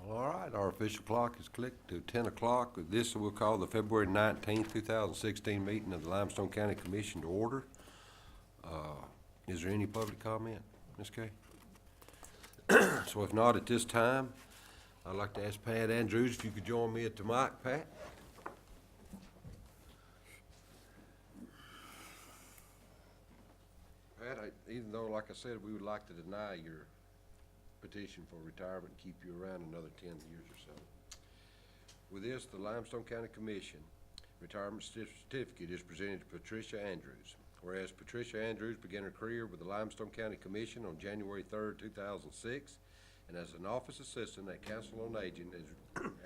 All right, our official clock is clicked to 10 o'clock. This we'll call the February 19th, 2016 meeting of the Limestone County Commission to order. Is there any public comment, Ms. Kay? So if not, at this time, I'd like to ask Pat Andrews if you could join me at the mic, Pat. Pat, even though, like I said, we would like to deny your petition for retirement and keep you around another 10 years or so. With this, the Limestone County Commission retirement certificate is presented to Patricia Andrews. Whereas Patricia Andrews began her career with the Limestone County Commission on January 3rd, 2006, and as an office assistant at Council on Aging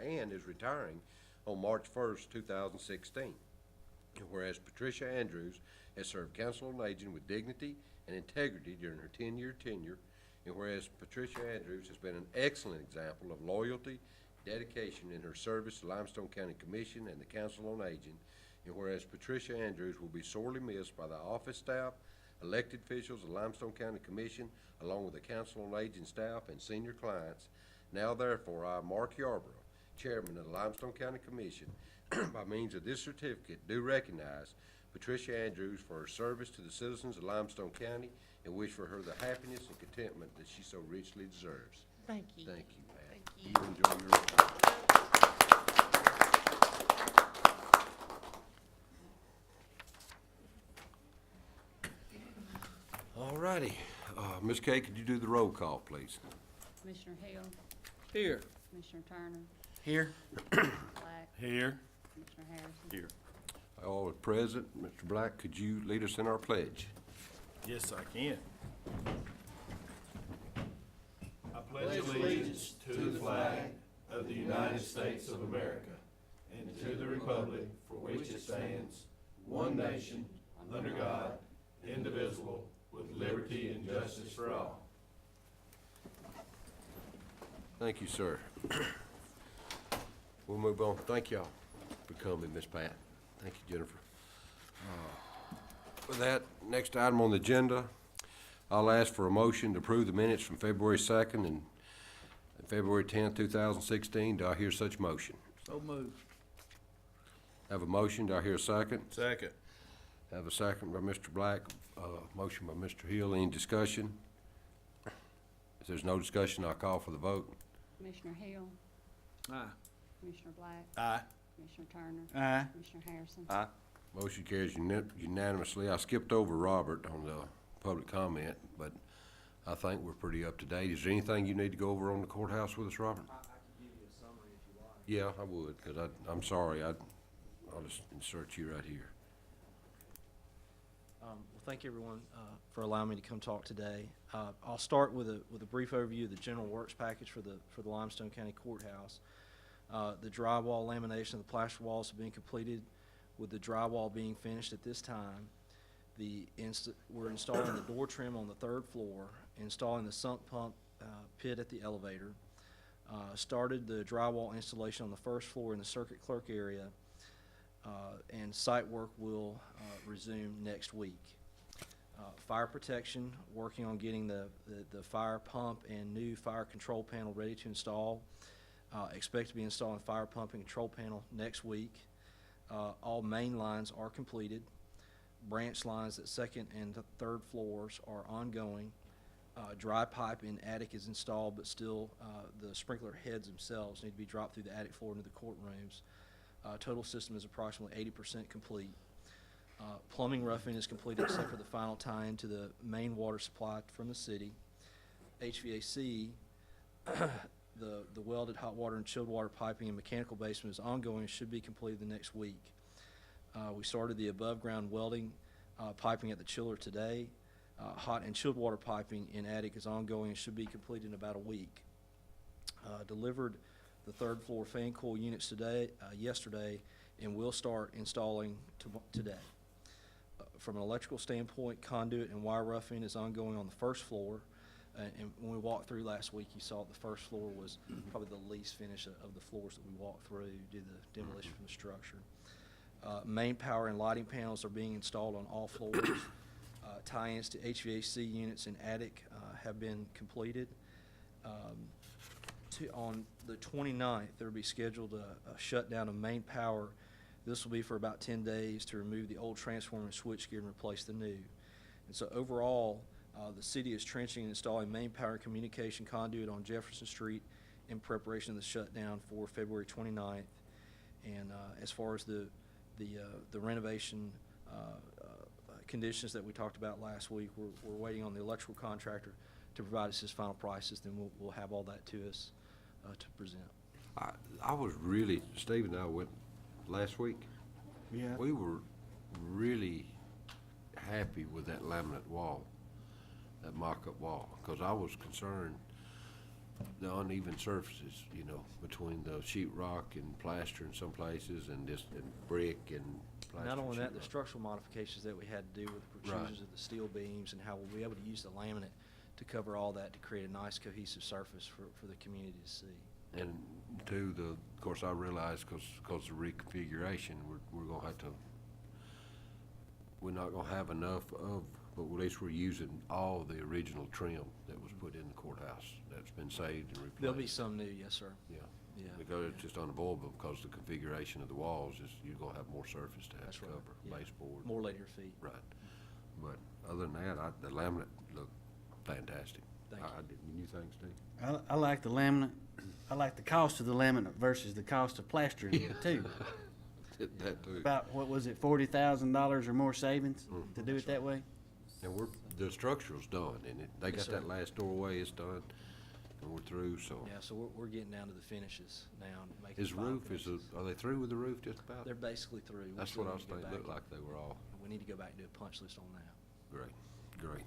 and is retiring on March 1st, 2016. And whereas Patricia Andrews has served Council on Aging with dignity and integrity during her 10-year tenure, and whereas Patricia Andrews has been an excellent example of loyalty, dedication in her service to Limestone County Commission and the Council on Aging, and whereas Patricia Andrews will be sorely missed by the office staff, elected officials of the Limestone County Commission, along with the Council on Aging staff and senior clients, now therefore I, Mark Yarborough, Chairman of the Limestone County Commission, by means of this certificate, do recognize Patricia Andrews for her service to the citizens of Limestone County and wish for her the happiness and contentment that she so richly deserves. Thank you. Thank you, Pat. Thank you. You enjoy your retirement. All righty. Ms. Kay, could you do the roll call, please? Commissioner Hale, Here. Commissioner Turner, Here. Black, Here. Commissioner Harrison. Here. All are present. Mr. Black, could you lead us in our pledge? Yes, I can. I pledge allegiance to the flag of the United States of America and to the republic for which it stands, one nation, under God, indivisible, with liberty and justice for all. Thank you, sir. We'll move on. Thank y'all for coming, Miss Pat. Thank you, Jennifer. With that, next item on the agenda, I'll ask for a motion to approve the minutes from February 2nd and February 10th, 2016. Do I hear such motion? So moved. Have a motion. Do I hear a second? Second. Have a second by Mr. Black, motion by Mr. Hill. Any discussion? If there's no discussion, I'll call for the vote. Commissioner Hale, Aye. Commissioner Black, Aye. Commissioner Turner, Aye. Commissioner Harrison. Aye. Motion carries unanimously. I skipped over Robert on the public comment, but I think we're pretty up to date. Is there anything you need to go over on the courthouse with us, Robert? I can give you a summary if you like. Yeah, I would, because I'm sorry, I'll just insert you right here. Well, thank you everyone for allowing me to come talk today. I'll start with a brief overview of the general works package for the Limestone County Courthouse. The drywall lamination of the plaster walls have been completed, with the drywall being finished at this time. We're installing the door trim on the third floor, installing the sump pump pit at the elevator, started the drywall installation on the first floor in the circuit clerk area, and site work will resume next week. Fire protection, working on getting the fire pump and new fire control panel ready to install. Expect to be installing fire pump and control panel next week. All main lines are completed. Branch lines at second and third floors are ongoing. Dry pipe in attic is installed, but still the sprinkler heads themselves need to be dropped through the attic floor into the courtrooms. Total system is approximately 80% complete. Plumbing roughing is completed except for the final tie-in to the main water supply from the city. HVAC, the welded hot water and chilled water piping and mechanical basement is ongoing and should be completed the next week. We started the above ground welding piping at the chiller today. Hot and chilled water piping in attic is ongoing and should be completed in about a week. Delivered the third floor fan coil units yesterday, and we'll start installing today. From an electrical standpoint, conduit and wire roughing is ongoing on the first floor. And when we walked through last week, you saw the first floor was probably the least finished of the floors that we walked through due to the demolition from the structure. Main power and lighting panels are being installed on all floors. Tie-ins to HVAC units in attic have been completed. on the 29th, there will be scheduled a shutdown of main power. This will be for about 10 days to remove the old transformer and switchgear and replace the new. And so overall, the city is trenching and installing main power communication conduit on Jefferson Street in preparation of the shutdown for February 29th. And as far as the renovation conditions that we talked about last week, we're waiting on the electrical contractor to provide us his final prices. Then we'll have all that to us to present. I was really, Steve and I went last week. Yeah. We were really happy with that laminate wall, that mock-up wall, because I was concerned the uneven surfaces, you know, between the sheet rock and plaster in some places and just and brick and plaster. Not and only that, the sheetrock. structural modifications that we had to do with the protrusions of the steel beams and how we'll be able to use the laminate to cover all that to create a nice cohesive surface for the community to see. And two, of course, I realize because of reconfiguration, we're gonna have to, we're not gonna have enough of, but at least we're using all the original trim that was put in the courthouse that's been saved and replaced. There'll be some new, yes, sir. Yeah. Yeah. Because it's just unavoidable because the configuration of the walls is, you're gonna have more surface to have That's to right, cover, yeah. baseboard. More linear feet. Right. But other than that, the laminate looked fantastic. Thank you. I didn't, you think, Steve? I like the laminate. I like the cost of the laminate versus the cost of plastering it too. That too. About, what was it, $40,000 or more savings to do it that way? And the structural's done, and they Yes, got sir. that last doorway, it's done, and we're through, so. Yeah, so we're getting down to the finishes now. And making Is final roof, finishes. are they through with the roof just about? They're basically through. We That's still what I need was to go thinking, back looked like they were all, and we need to go back and do a punch list on that. great, great.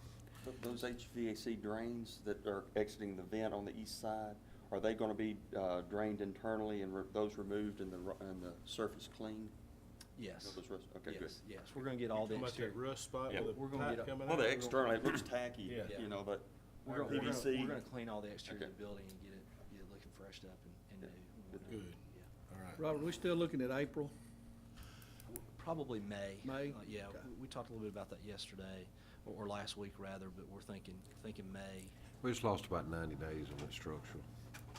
Those HVAC drains that are exiting the vent on the east side, are they gonna be drained internally and those removed and the surface cleaned? Yes. Those okay, good. Yes, yes. We're gonna get all the Talking about exterior. that rust spot Yeah. with We're the gonna pipe get a- coming out? Well, the externally, it looks tacky, Yeah. you know, but We're gonna PVC. clean all the exterior of Okay. the building and get it looking freshed up and new. Good. Yeah. All right. Robert, we still looking at April? Probably May. May? Yeah, Okay. we talked a little bit about that yesterday, or last week rather, but we're thinking May. We just lost about 90 days on that structural.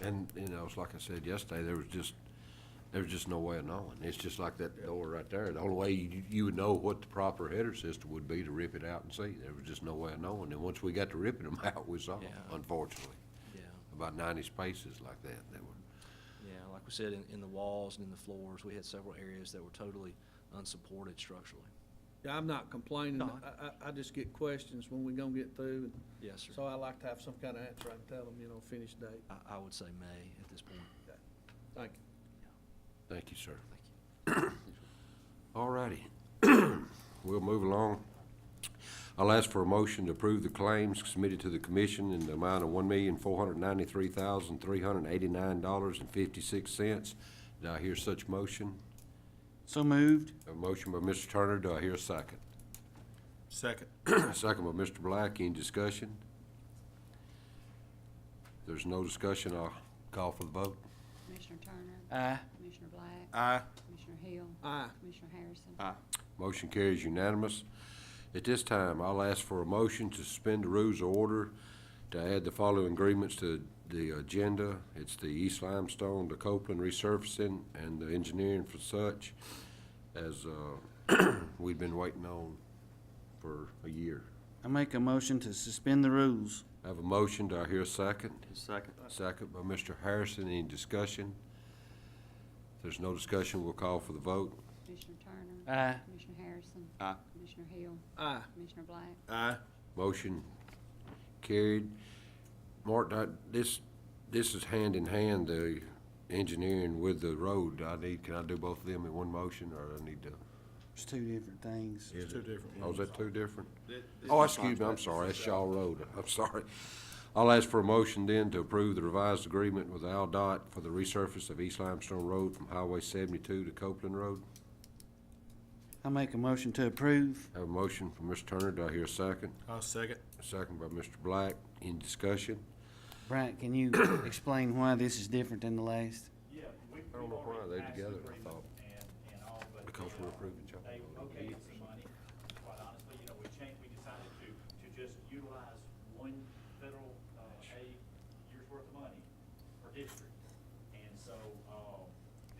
And, you know, it's like I said yesterday, there was just no way of knowing. It's just like that door right there. The only way you would know what the proper header system would be to rip it out and see. There was just no way of knowing. And once we got to ripping them out, we saw, Yeah. unfortunately, Yeah, about 90 spaces like that were. yeah, like we said, in the walls and in the floors, we had several areas that were totally unsupported structurally. Yeah, I'm not complaining. No. I just get questions when we gonna get through. And Yes, sir. so I like to have some kind of answer. I can tell them, finish date. I would say May at this point. Thank you. Thank you, sir. Thank you. All righty. We'll move along. I'll ask for a motion to approve the claims submitted to the commission in the amount of $1,493,389.56. Do I hear such motion? So moved. A motion by Mr. Turner. Do I hear a second? Second. Second by Mr. Black. Any discussion? If there's no discussion, I'll call for the vote. Commissioner Turner. Aye. Commissioner Black. Aye. Commissioner Hill. Aye. Commissioner Harrison. Aye. Motion carries unanimous. At this time, I'll ask for a motion to suspend the rules of order to add the following agreements to the agenda. It's the East Limestone, the Copeland resurfacing, and the engineering for such, as we've been waiting on for a year. I make a motion to suspend the rules. I have a motion. Do I hear a second? Second. Second by Mr. Harrison. Any discussion? If there's no discussion, we'll call for the vote. Commissioner Turner. Aye. Commissioner Harrison. Aye. Commissioner Hill. Aye. Commissioner Black. Aye. Motion carried. Mark, this is hand in hand, the engineering with the road. Can I do both of them in one motion, or I need to? It's two different things. Is two it? different Oh, is that two different? This Oh, excuse me, I'm sorry, that's Shaw Road, I'm sorry. I'll ask for a motion then to approve the revised agreement with AlDOT for the resurface of East Limestone Road from Highway 72 to Copeland Road. I make a motion to approve. Have a motion from Mr. Turner, do I hear a second? I'll second. A second by Mr. Black, any discussion? Bryant, can you explain why this is different than the last? Yeah, we. I don't know why they together, I thought. And all, but. Because we're approving job. They okayed some money, quite honestly, we decided to just utilize one federal, aid year's worth of money per district.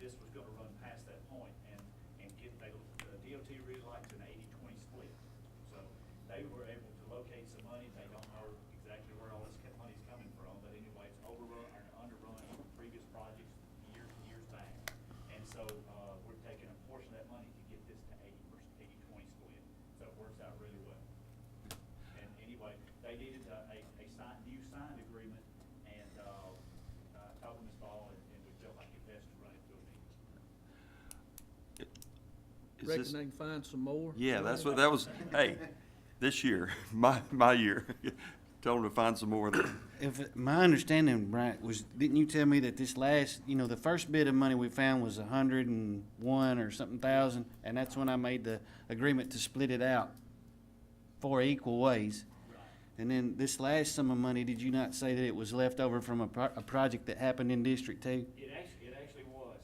this was gonna run past that point and get, the DOT really likes an 80-20 split. So they were able to locate some money, they don't know exactly where all this money's coming from, but anyway, it's overrun or underrun previous projects years back. And so, we're taking a portion of that money to get this to 80-20 split, so it works out really well. And anyway, they needed new signed agreement, and, talked to Ms. Ball, and we felt like it best to run it to a meeting. Is Reckon this- they can find some more? Yeah, that's what, that was, hey, this year, my year. Tell them to find some more there. My understanding, Brian, was, didn't you tell me that this last, the first bit of money we found was 101 or something thousand, and that's when I made the agreement to split it out 4 equal ways. And then this last sum of money, did you not say that it was left over from a project that happened in District 2? It actually was.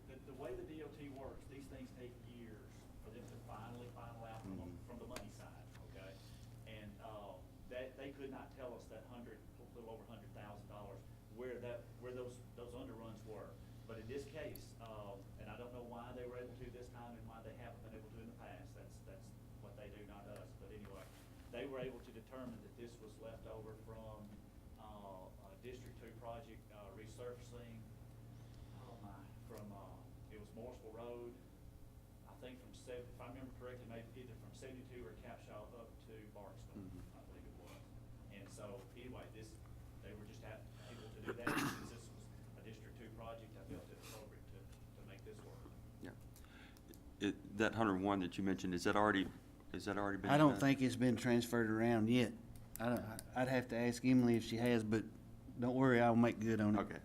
The way the DOT works, these things take years for them to final out from the money side, okay? And, they could not tell us that a little over $100,000 where those underruns were. But in this case, and I don't know why they were able to this time and why they haven't been able to in the past, that's what they do, not us. But anyway, they were able to determine that this was left over from, District 2 project, resurfacing, it was Morrisville Road, I think if I remember correctly, maybe either from 72 or Capshaw up to Barksville, I believe it was. And so, anyway, they were just able to do that, since this was a District 2 project, I felt it appropriate to make this work. Yeah. That 101 that you mentioned, is that already been I don't done? think it's been transferred around yet. I'd have to ask Emily if she has, but don't worry, I'll make good on it. Okay.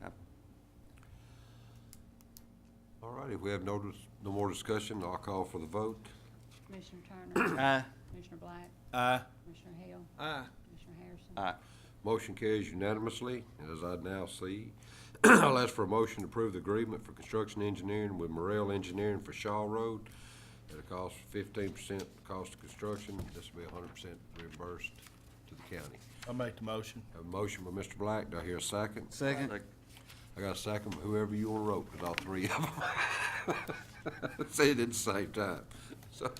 All right, if we have no more discussion, I'll call for the vote. Commissioner Turner. Aye. Commissioner Black. Aye. Commissioner Hill. Aye. Commissioner Harrison. Aye. Motion carries unanimously, and as I now see, I'll ask for a motion to approve the agreement for construction engineering with Morrell Engineering for Shaw Road at a cost of 15% cost of construction. This will be 100% reimbursed to the county. I'll make the motion. Have a motion by Mr. Black. Do I hear a second? Second. I got a second by whoever you want to vote, because all three of them say it at the same time. So,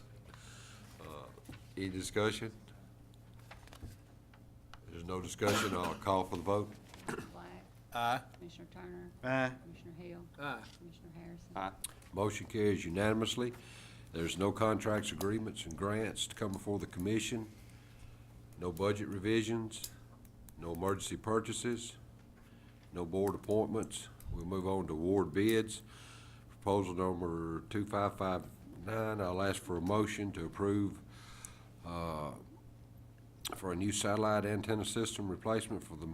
any discussion? If there's no discussion, I'll call for the vote. Commissioner Black. Aye. Commissioner Turner. Aye. Commissioner Hill. Aye. Commissioner Harrison. Aye. Motion carries unanimously. There's no contracts, agreements, and grants to come before the commission. No budget revisions, no emergency purchases, no board appointments. We'll move on to award bids. Proposal number 2559, I'll ask for a motion to approve for a new satellite antenna system replacement for the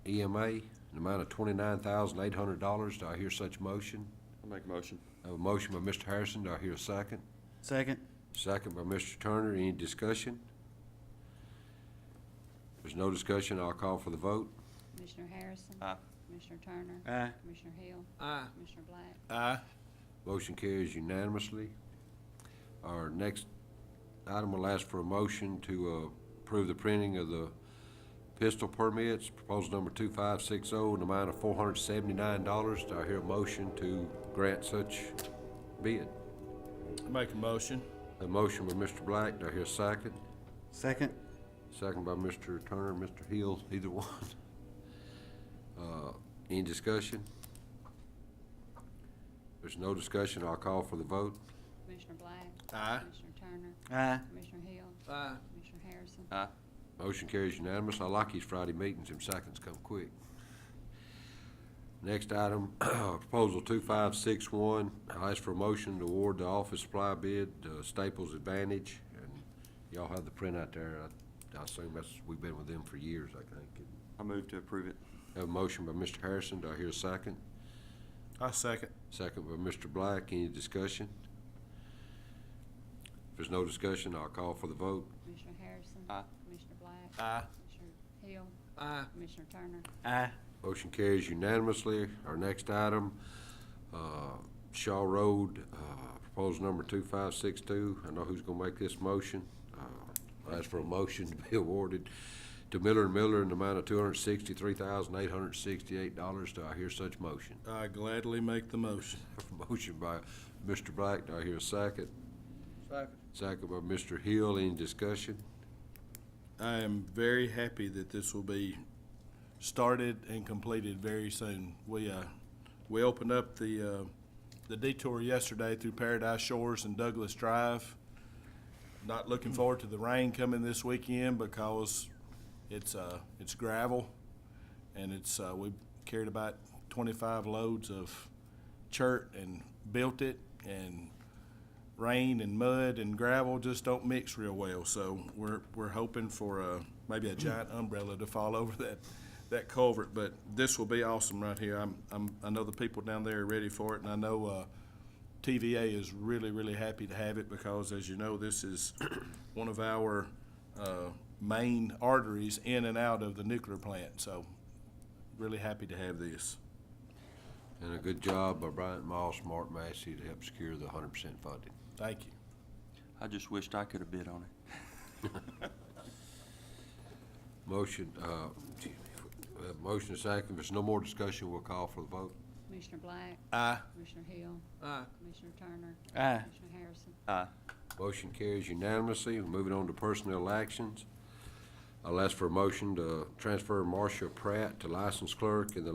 EMA, an amount of $29,800. Do I hear such motion? I'll make a motion. I have a motion by Mr. Harrison. Do I hear a second? Second. Second by Mr. Turner. Any discussion? If there's no discussion, I'll call for the vote. Commissioner Harrison. Aye. Commissioner Turner. Aye. Commissioner Hill. Aye. Commissioner Black. Aye. Motion carries unanimously. Our next item will ask for a motion to approve the printing of the pistol permits, proposal number 2560, in the amount of $479. Do I hear a motion to grant such bid? I'll make a motion. A motion by Mr. Black. Do I hear a second? Second. Second by Mr. Turner, Mr. Hill, either one. Any discussion? If there's no discussion, I'll call for the vote. Commissioner Black. Aye. Commissioner Turner. Aye. Commissioner Hill. Aye. Commissioner Harrison. Aye. Motion carries unanimous. I like these Friday meetings, them seconds come quick. Next item, proposal 2561. I'll ask for a motion to award the office supply bid, Staples Advantage, and y'all have the print out there. I assume we've been with them for years, I think. I move to approve it. Have a motion by Mr. Harrison. Do I hear a second? I second. Second by Mr. Black. Any discussion? If there's no discussion, I'll call for the vote. Commissioner Harrison. Aye. Commissioner Black. Aye. Commissioner Hill. Aye. Commissioner Turner. Aye. Motion carries unanimously. Our next item, Shaw Road, proposal number 2562. I know who's gonna make this motion. I'll ask for a motion to be awarded to Miller and Miller in the amount of $263,868. Do I hear such motion? I gladly make the motion. Motion by Mr. Black. Do I hear a second? Second. Second by Mr. Hill. Any discussion? I am very happy that this will be started and completed very soon. We opened up the detour yesterday through Paradise Shores and Douglas Drive. Not looking forward to the rain coming this weekend because it's gravel, and we carried about 25 loads of chert and built it, and rain and mud and gravel just don't mix real well. So we're hoping for maybe a giant umbrella to fall over that culvert. But this will be awesome right here. I know the people down there are ready for it, and I know TVA is really happy to have it because, as you know, this is one of our main arteries in and out of the nuclear plant. So really happy to have this. And a good job by Bryant Moss, Mark Massey to help secure the 100% funding. Thank you. I just wished I could have bid on it. Motion, motion is second. If there's no more discussion, we'll call for the vote. Commissioner Black. Aye. Commissioner Hill. Aye. Commissioner Turner. Aye. Commissioner Harrison. Aye. Motion carries unanimously. Moving on to personnel actions. I'll ask for a motion to transfer Marcia Pratt to license clerk in the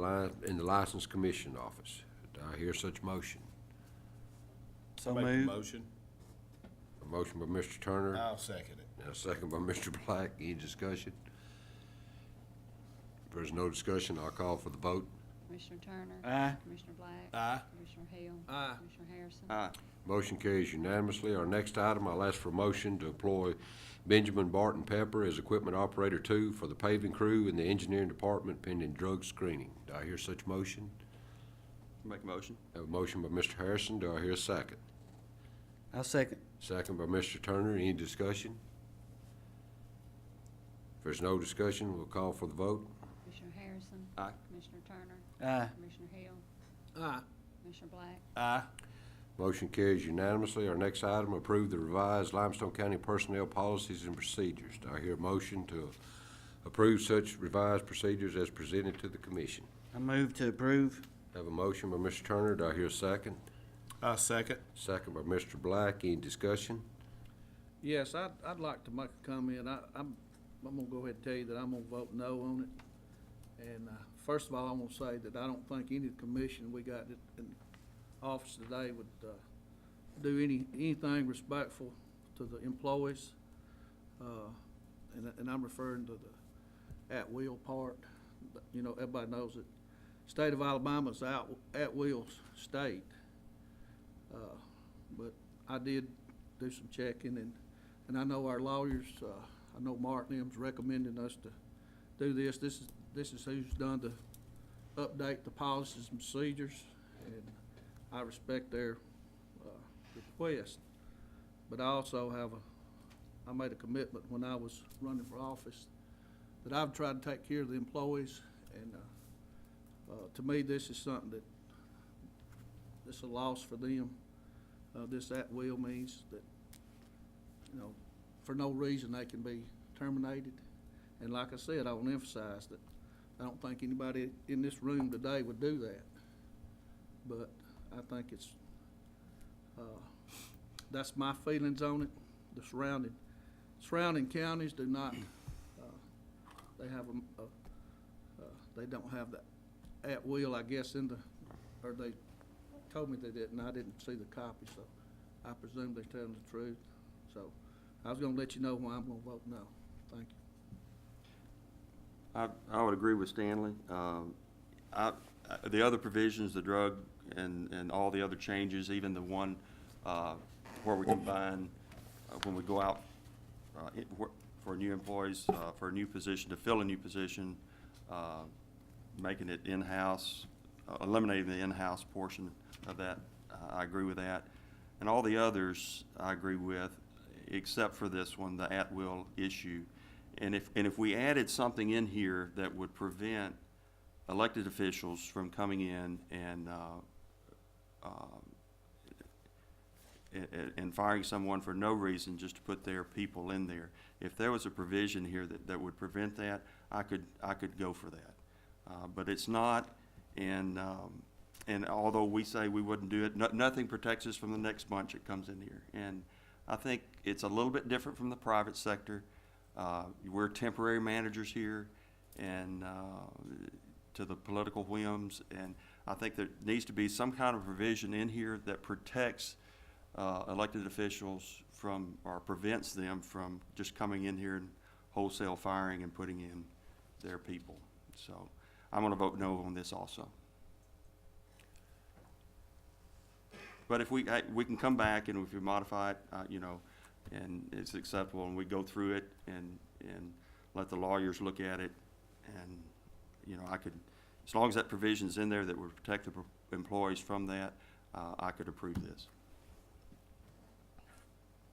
License Commission Office. Do I hear such motion? So Make the moved. motion. A motion by Mr. Turner I'll second it. and a second by Mr. Black. Any discussion? If there's no discussion, I'll call for the vote. Commissioner Turner. Aye. Commissioner Black. Aye. Commissioner Hill. Aye. Commissioner Harrison. Aye. Motion carries unanimously. Our next item, I'll ask for a motion to employ Benjamin Barton Pepper as Equipment Operator 2 for the paving crew in the Engineering Department pending drug screening. Do I hear such motion? Make a motion? I have a motion by Mr. Harrison. Do I hear a second? I'll second. Second by Mr. Turner. Any discussion? If there's no discussion, we'll call for the vote. Commissioner Harrison. Aye. Commissioner Turner. Aye. Commissioner Hill. Aye. Commissioner Black. Aye. Motion carries unanimously. Our next item, approve the revised Limestone County personnel policies and procedures. Do I hear a motion to approve such revised procedures as presented to the commission? I move to approve. I have a motion by Mr. Turner. Do I hear a second? I second. Second by Mr. Black. Any discussion? Yes, I'd like to make a comment. I'm gonna go ahead and tell you that I'm gonna vote no on it. And, first of all, I'm gonna say that I don't think any commission we got in office today would, do anything respectful to the employees. And I'm referring to the at-will part. You know, everybody knows that state of Alabama's at-will state. But I did do some checking, and I know our lawyers, I know Mark and them's recommending us to do this. This is who's done to update the policies and procedures, and I respect their request. But I also I made a commitment when I was running for office that I've tried to take care of the employees, and to me, this is something that, this is a loss for them. This at-will means that, you know, for no reason they can be terminated. And like I said, I want to emphasize that I don't think anybody in this room today would do that. But I think it's, that's my feelings on it. The surrounding counties do not, they have they don't have that at-will, I guess, or they told me they didn't. I didn't see the copy, so I presume they're telling the truth. So I was gonna let you know why I'm gonna vote no. Thank you. I would agree with Stanley. The other provisions, the drug and all the other changes, even the one where we combine, when we go out for new employees, for a new position, to fill a new position, making it in-house, eliminating the in-house portion of that, I agree with that. And all the others I agree with, except for this one, the at-will issue. And if we added something in here that would prevent elected officials from coming in and firing someone for no reason just to put their people in there. If there was a provision here that would prevent that, I could go for that. But it's not, and although we say we wouldn't do it, nothing protects us from the next bunch that comes in here. And I think it's a little bit different from the private sector. We're temporary managers here, and to the political whims, and I think there needs to be some kind of provision in here that protects elected officials from, or prevents them from just coming in here and wholesale firing and putting in their people. So I'm gonna vote no on this also. But if we can come back, and if we modify it, you know, and it's acceptable, and we go through it and let the lawyers look at it, and, you know, I could, as long as that provision's in there that would protect the employees from that, I could approve this.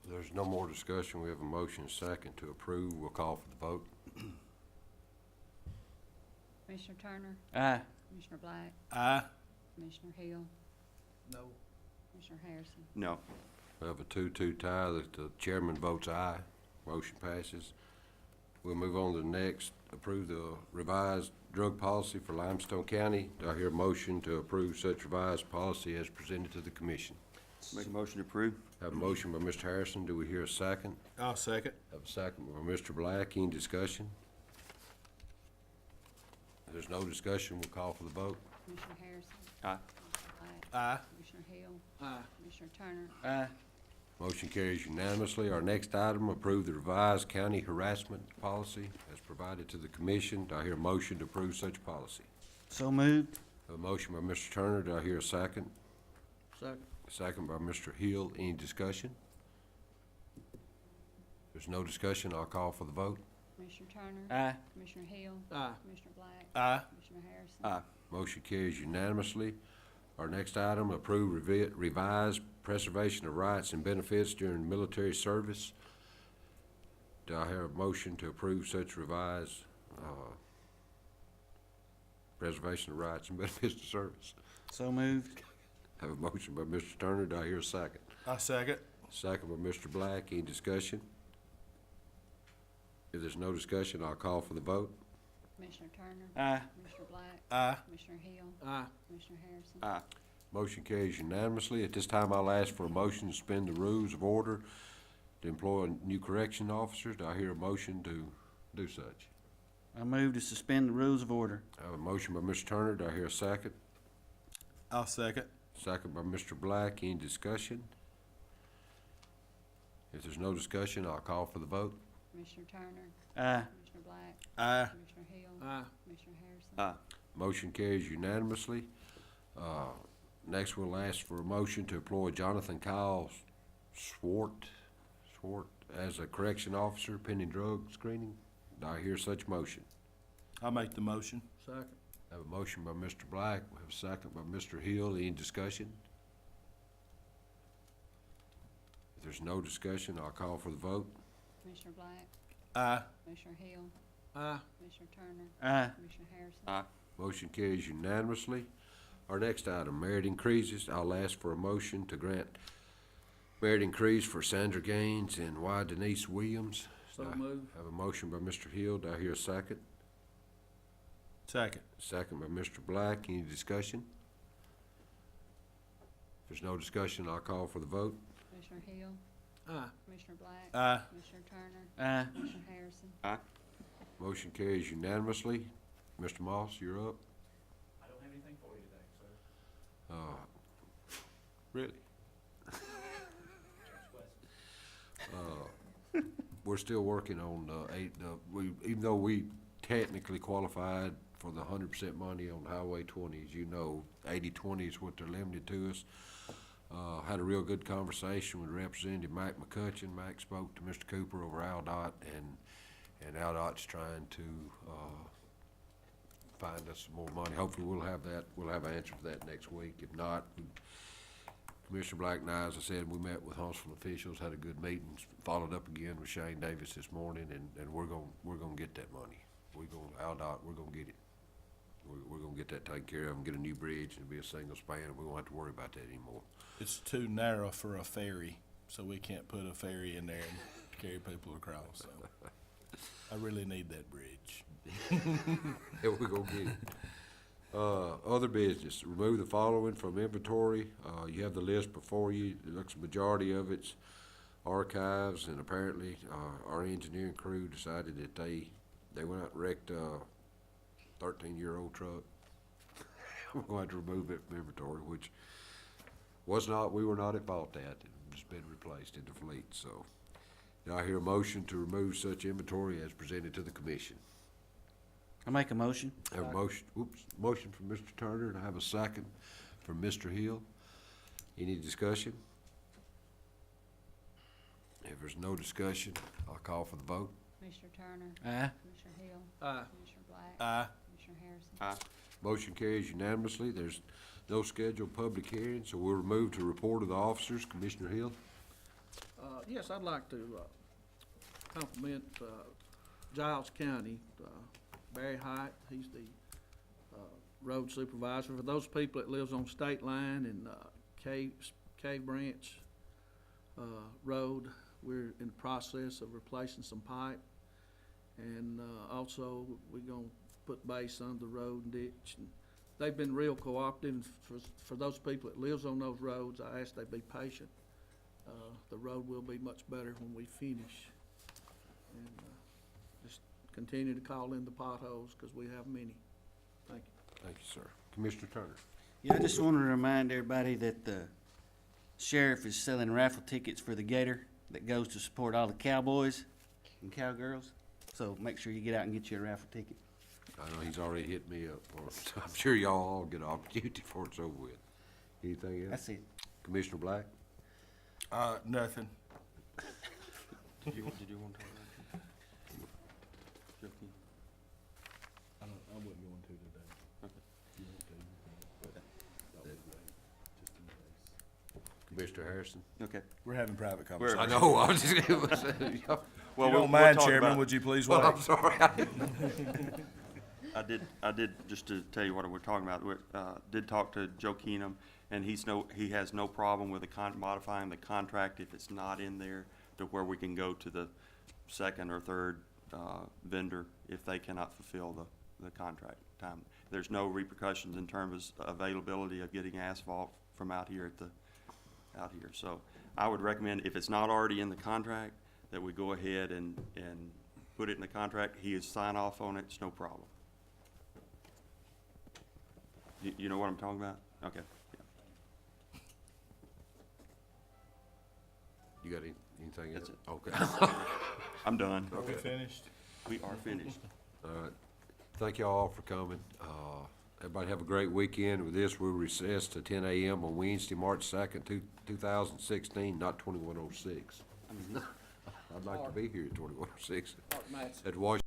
There's no more discussion. We have a motion second to approve. We'll call for the vote. Commissioner Turner, Aye. Commissioner Black, Aye. Commissioner Hill, No. Commissioner Harrison. No. We have a 2-2 tie. The chairman votes aye. Motion passes. We'll move on to the next. Approve the revised drug policy for Limestone County. Do I hear a motion to approve such revised policy as presented to the commission? Make a motion to approve? Have a motion by Mr. Harrison. Do we hear a second? I'll second. Have a second by Mr. Black. Any discussion? If there's no discussion, we'll call for the vote. Commissioner Harrison. Aye. Commissioner Black. Aye. Commissioner Hill, Aye. Commissioner Turner, Aye. Motion carries unanimously. Our next item, approve the revised county harassment policy as provided to the commission. Do I hear a motion to approve such policy? So moved. Have a motion by Mr. Turner. Do I hear a second? Second. Second by Mr. Hill. Any discussion? If there's no discussion, I'll call for the vote. Commissioner Turner, Aye. Commissioner Hill, Aye. Commissioner Black, Aye. Commissioner Harrison. Aye. Motion carries unanimously. Our next item, approve revised preservation of rights and benefits during military service. Do I hear a motion to approve such revised preservation of rights and benefits to service? So moved. Have a motion by Mr. Turner. Do I hear a second? I second. Second by Mr. Black. Any discussion? If there's no discussion, I'll call for the vote. Commissioner Turner, Aye. Commissioner Black, Aye. Commissioner Hill, Aye. Commissioner Harrison. Aye. Motion carries unanimously. At this time, I'll ask for a motion to suspend the rules of order to employ new correction officers. Do I hear a motion to do such? I move to suspend the rules of order. I have a motion by Mr. Turner. Do I hear a second? I'll second. Second by Mr. Black. Any discussion? If there's no discussion, I'll call for the vote. Commissioner Turner, Aye. Commissioner Black, Aye. Commissioner Hill, Aye. Commissioner Harrison. Aye. Motion carries unanimously. Next, we'll ask for a motion to employ Jonathan Kyle Swart as a correction officer pending drug screening. Do I hear such motion? I'll make the motion. Second. I have a motion by Mr. Black. We have a second by Mr. Hill. Any discussion? If there's no discussion, I'll call for the vote. Commissioner Black, Aye. Commissioner Hill, Aye. Commissioner Turner, Aye. Commissioner Harrison. Aye. Motion carries unanimously. Our next item, merit increases. I'll ask for a motion to grant merit increase for Sandra Gaines and Y. Denise Williams. So Do I moved. have a motion by Mr. Hill. Do I hear a second? Second. Second by Mr. Black. Any discussion? If there's no discussion, I'll call for the vote. Commissioner Hill, Aye. Commissioner Black, Aye. Commissioner Turner, Aye. Commissioner Harrison. Aye. Motion carries unanimously. Mr. Moss, you're up. I don't have anything for you today, sir. Really? James West. We're still working on, even though we technically qualified for the 100% money on Highway 20, as you know, 80/20 is what they're limited to us. Had a real good conversation with Representative Mike McCutcheon. Mike spoke to Mr. Cooper over ALDOT, and ALDOT's trying to, find us some more money. Hopefully we'll have an answer for that next week. If not, Commissioner Black and I, as I said, we met with Huntsville officials, had a good meeting, followed up again with Shane Davis this morning, and we're gonna get that money. ALDOT, we're gonna get it. we're gonna get that taken care of and get a new bridge and be a single span, and we won't have to worry about that anymore. It's too narrow for a ferry, so we can't put a ferry in there and carry people across, so. I really need that bridge. Yeah, we're gonna get it. Other business, remove the following from inventory. You have the list before you. It looks majority of it's archives, and apparently, our engineering crew decided that they went out and wrecked a 13-year-old truck. We're going to remove it from inventory, which we were not at fault at. It's been replaced in the fleet, so. Now I hear a motion to remove such inventory as presented to the commission. I make a motion. I have a motion from Mr. Turner, and I have a second from Mr. Hill. Any discussion? If there's no discussion, I'll call for the vote. Commissioner Turner. Aye. Commissioner Hill. Aye. Commissioner Black. Aye. Commissioner Harrison. Aye. Motion carries unanimously. There's no scheduled public hearing, so we'll move to report of the officers. Commissioner Hill? Yes, I'd like to compliment Giles County, Barry Height. He's the road supervisor. For those people that lives on State Line and Cave Branch Road, we're in the process of replacing some pipe. And also, we're gonna put base under the road and ditch. And they've been real cooperative. For those people that lives on those roads, I ask they be patient. The road will be much better when we finish. And just continue to call in the potholes, because we have many. Thank you. Thank you, sir. Commissioner Turner? Yeah, I just want to remind everybody that the sheriff is selling raffle tickets for the Gator that goes to support all the cowboys and cowgirls. So make sure you get out and get you a raffle ticket. I know he's already hit me up for it, so I'm sure y'all all get an opportunity before it's over with. Anything else? That's it. Commissioner Black? Nothing. Did you want to talk about it? Joaquin? I wouldn't go into today. Okay. You want to, Commissioner Harrison? Okay. We're having private conversation. I know, I was just gonna say, If you we'll don't mind, talk Chairman, about- would you please well, wait? I'm sorry. I did, just to tell you what we're talking about, we did talk to Joe Keenum, and he has no problem with modifying the contract if it's not in there, to where we can go to the second or third vendor if they cannot fulfill the contract time. There's no repercussions in terms of availability of getting asphalt from out here. So I would recommend, if it's not already in the contract, that we go ahead and put it in the contract. He is sign off on it, it's no problem. You know what I'm talking about? Okay, yeah. You got anything else? That's it. Okay. I'm done. Are we finished? We are finished. All right. Thank y'all all for coming. Everybody have a great weekend. With this, we'll recess to 10 a.m. on Wednesday, March 2nd, 2016, not 2106. I'd like to be here at 2106 at Washington.